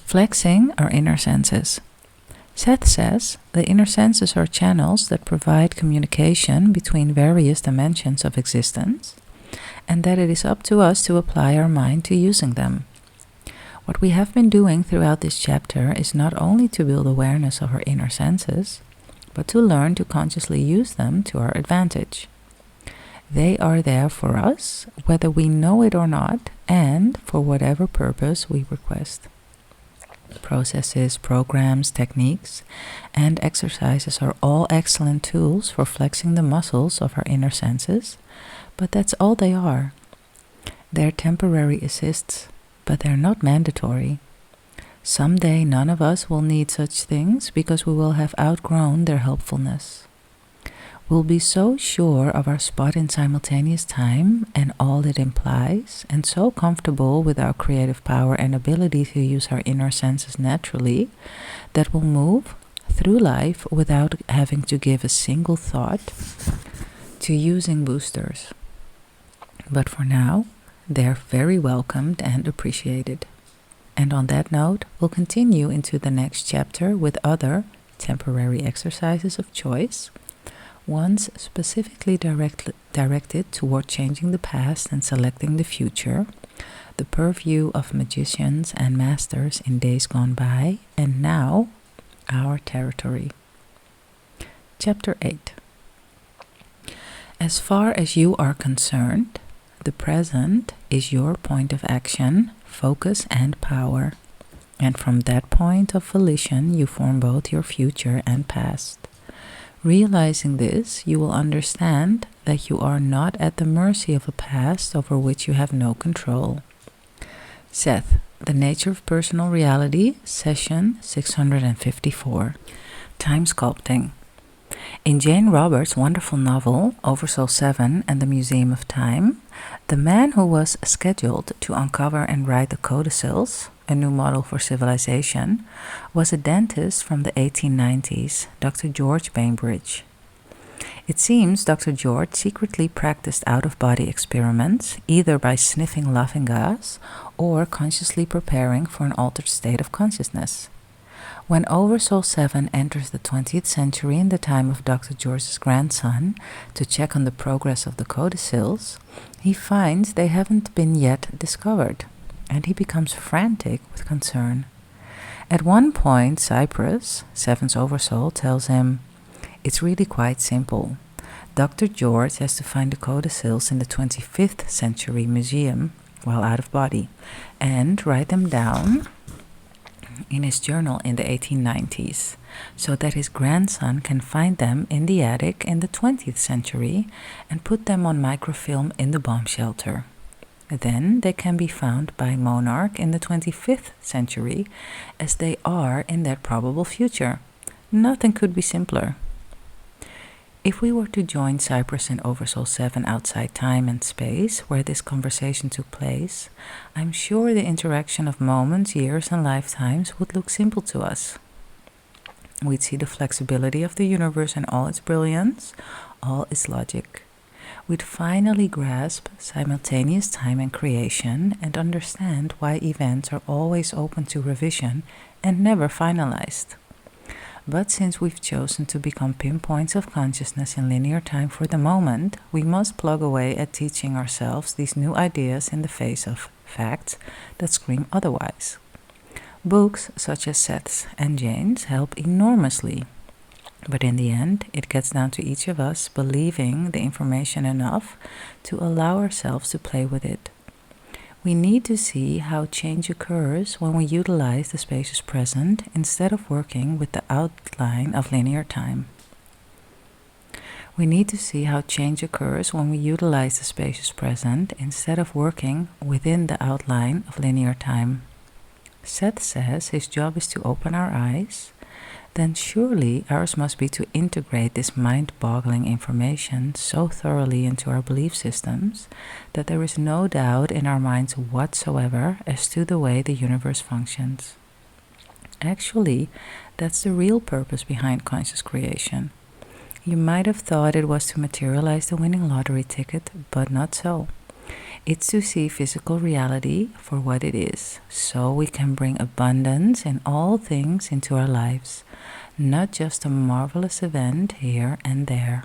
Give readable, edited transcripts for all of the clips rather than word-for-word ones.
Flexing our inner senses. Seth says the inner senses are channels that provide communication between various dimensions of existence, and that it is up to us to apply our mind to using them. What we have been doing throughout this chapter is not only to build awareness of our inner senses, but to learn to consciously use them to our advantage. They are there for us, whether we know it or not, and for whatever purpose we request. Processes, programs, techniques, and exercises are all excellent tools for flexing the muscles of our inner senses, but that's all they are. They're temporary assists, but they're not mandatory. Someday none of us will need such things because we will have outgrown their helpfulness. We'll be so sure of our spot in simultaneous time and all it implies, and so comfortable with our creative power and ability to use our inner senses naturally, that we'll move through life without having to give a single thought to using boosters. But for now, they're very welcomed and appreciated. And on that note, we'll continue into the next chapter with other temporary exercises of choice, ones specifically directed toward changing the past and selecting the future, the purview of magicians and masters in days gone by, and now our territory. Chapter 8. As far as you are concerned, the present is your point of action, focus, and power, and from that point of volition you form both your future and past. Realizing this, you will understand that you are not at the mercy of a past over which you have no control. Seth, The Nature of Personal Reality, Session 654. Time Sculpting. In Jane Roberts' wonderful novel, Oversoul 7 and the Museum of Time, the man who was scheduled to uncover and write the codicils, a new model for civilization, was a dentist from the 1890s, Dr. George Bainbridge. It seems Dr. George secretly practiced out-of-body experiments, either by sniffing laughing gas or consciously preparing for an altered state of consciousness. When Oversoul 7 enters the 20th century in the time of Dr. George's grandson to check on the progress of the codicils, he finds they haven't been yet discovered, and he becomes frantic with concern. At one point, Cyprus, Seven's Oversoul, tells him, "It's really quite simple. Dr. George has to find the codicils in the 25th century museum while out of body and write them down in his journal in the 1890s, so that his grandson can find them in the attic in the 20th century and put them on microfilm in the bomb shelter. Then they can be found by Monarch in the 25th century, as they are in that probable future. Nothing could be simpler." If we were to join Cyprus and Oversoul 7 outside time and space, where this conversation took place, I'm sure the interaction of moments, years, and lifetimes would look simple to us. We'd see the flexibility of the universe and all its brilliance, all its logic. We'd finally grasp simultaneous time and creation and understand why events are always open to revision and never finalized. But since we've chosen to become pinpoints of consciousness in linear time for the moment, we must plug away at teaching ourselves these new ideas in the face of facts that scream otherwise. Books such as Seth's and Jane's help enormously, but in the end, it gets down to each of us believing the information enough to allow ourselves to play with it. We need to see how change occurs when we utilize the spacious present instead of working with the outline of linear time. We need to see how change occurs when we utilize the spacious present instead of working within the outline of linear time. Seth says his job is to open our eyes. Then surely ours must be to integrate this mind-boggling information so thoroughly into our belief systems that there is no doubt in our minds whatsoever as to the way the universe functions. Actually, that's the real purpose behind conscious creation. You might have thought it was to materialize the winning lottery ticket, but not so. It's to see physical reality for what it is, so we can bring abundance in all things into our lives, not just a marvelous event here and there.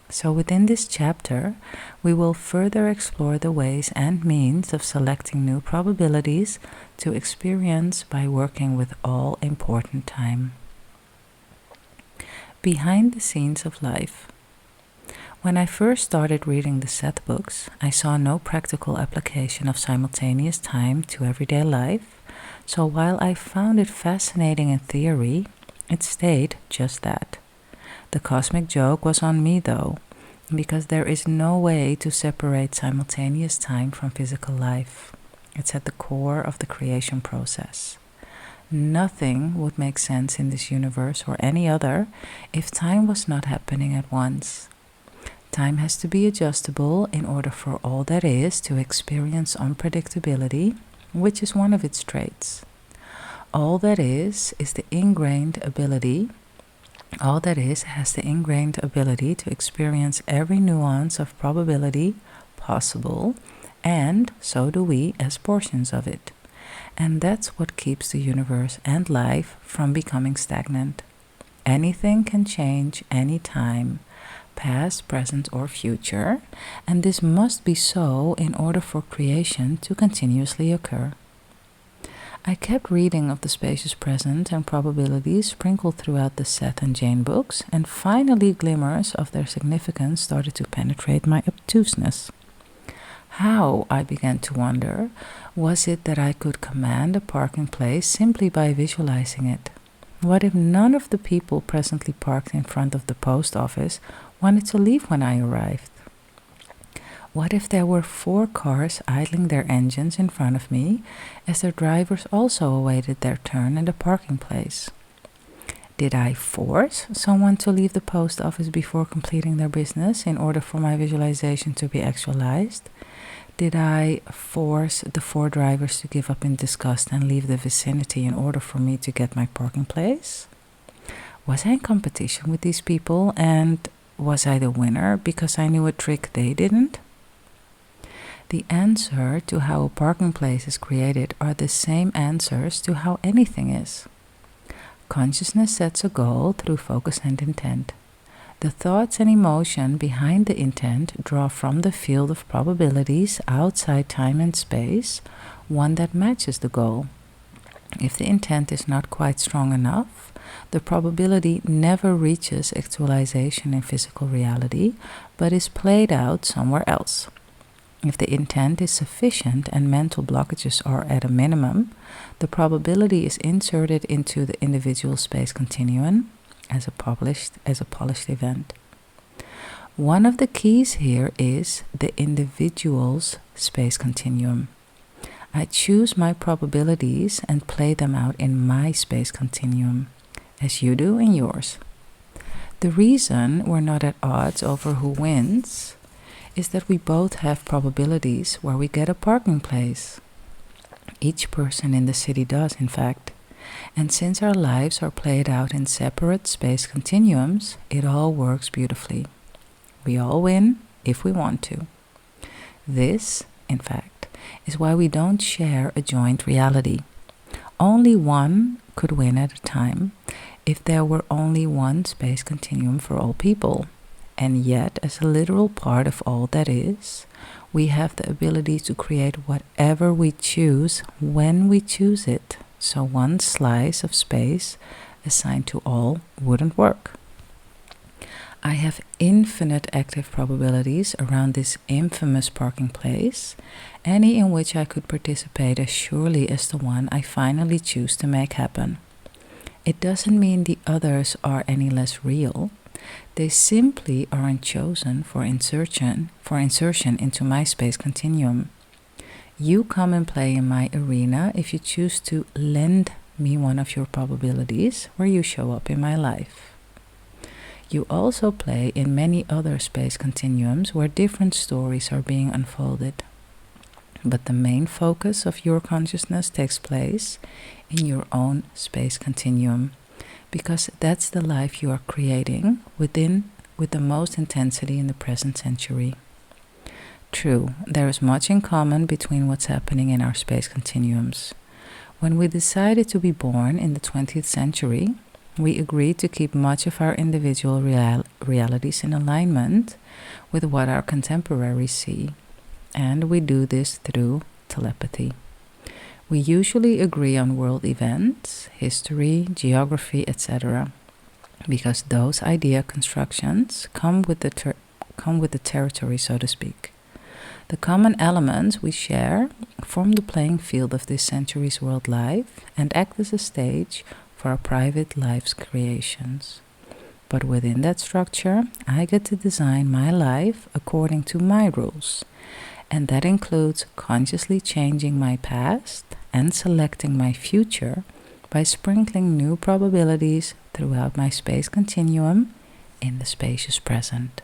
So within this chapter, we will further explore the ways and means of selecting new probabilities to experience by working with all important time. Behind the scenes of life. When I first started reading the Seth books, I saw no practical application of simultaneous time to everyday life, so while I found it fascinating in theory, it stayed just that. The cosmic joke was on me though, because there is no way to separate simultaneous time from physical life. It's at the core of the creation process. Nothing would make sense in this universe or any other if time was not happening at once. Time has to be adjustable in order for all that is to experience unpredictability, which is one of its traits. All that is the ingrained ability. All that is has the ingrained ability to experience every nuance of probability possible, and so do we as portions of it. And that's what keeps the universe and life from becoming stagnant. Anything can change anytime, past, present, or future, and this must be so in order for creation to continuously occur. I kept reading of the spacious present and probabilities sprinkled throughout the Seth and Jane books, and finally glimmers of their significance started to penetrate my obtuseness. How, I began to wonder, was it that I could command a parking place simply by visualizing it? What if none of the people presently parked in front of the post office wanted to leave when I arrived? What if there were 4 cars idling their engines in front of me, as their drivers also awaited their turn in the parking place? Did I force someone to leave the post office before completing their business in order for my visualization to be actualized? Did I force the 4 drivers to give up in disgust and leave the vicinity in order for me to get my parking place? Was I in competition with these people, and was I the winner because I knew a trick they didn't? The answer to how a parking place is created are the same answers to how anything is. Consciousness sets a goal through focus and intent. The thoughts and emotion behind the intent draw from the field of probabilities outside time and space one that matches the goal. If the intent is not quite strong enough, the probability never reaches actualization in physical reality, but is played out somewhere else. If the intent is sufficient and mental blockages are at a minimum, the probability is inserted into the individual space continuum as a polished event. One of the keys here is the individual's space continuum. I choose my probabilities and play them out in my space continuum, as you do in yours. The reason we're not at odds over who wins is that we both have probabilities where we get a parking place. Each person in the city does, in fact. And since our lives are played out in separate space continuums, it all works beautifully. We all win if we want to. This, in fact, is why we don't share a joint reality. Only one could win at a time if there were only one space continuum for all people. And yet, as a literal part of all that is, we have the ability to create whatever we choose when we choose it. So one slice of space assigned to all wouldn't work. I have infinite active probabilities around this infamous parking place, any in which I could participate as surely as the one I finally choose to make happen. It doesn't mean the others are any less real. They simply aren't chosen for insertion into my space continuum. You come and play in my arena if you choose to lend me one of your probabilities where you show up in my life. You also play in many other space continuums where different stories are being unfolded. But the main focus of your consciousness takes place in your own space continuum, because that's the life you are creating with the most intensity in the present century. true. There is much in common between what's happening in our space continuums. When we decided to be born in the 20th century, we agreed to keep much of our individual realities in alignment with what our contemporaries see, and we do this through telepathy. We usually agree on world events, history, geography, etc., because those idea constructions come with the territory, so to speak. The common elements we share form the playing field of this century's world life and act as a stage for our private life's creations. But within that structure, I get to design my life according to my rules, and that includes consciously changing my past and selecting my future by sprinkling new probabilities throughout my space continuum in the spacious present.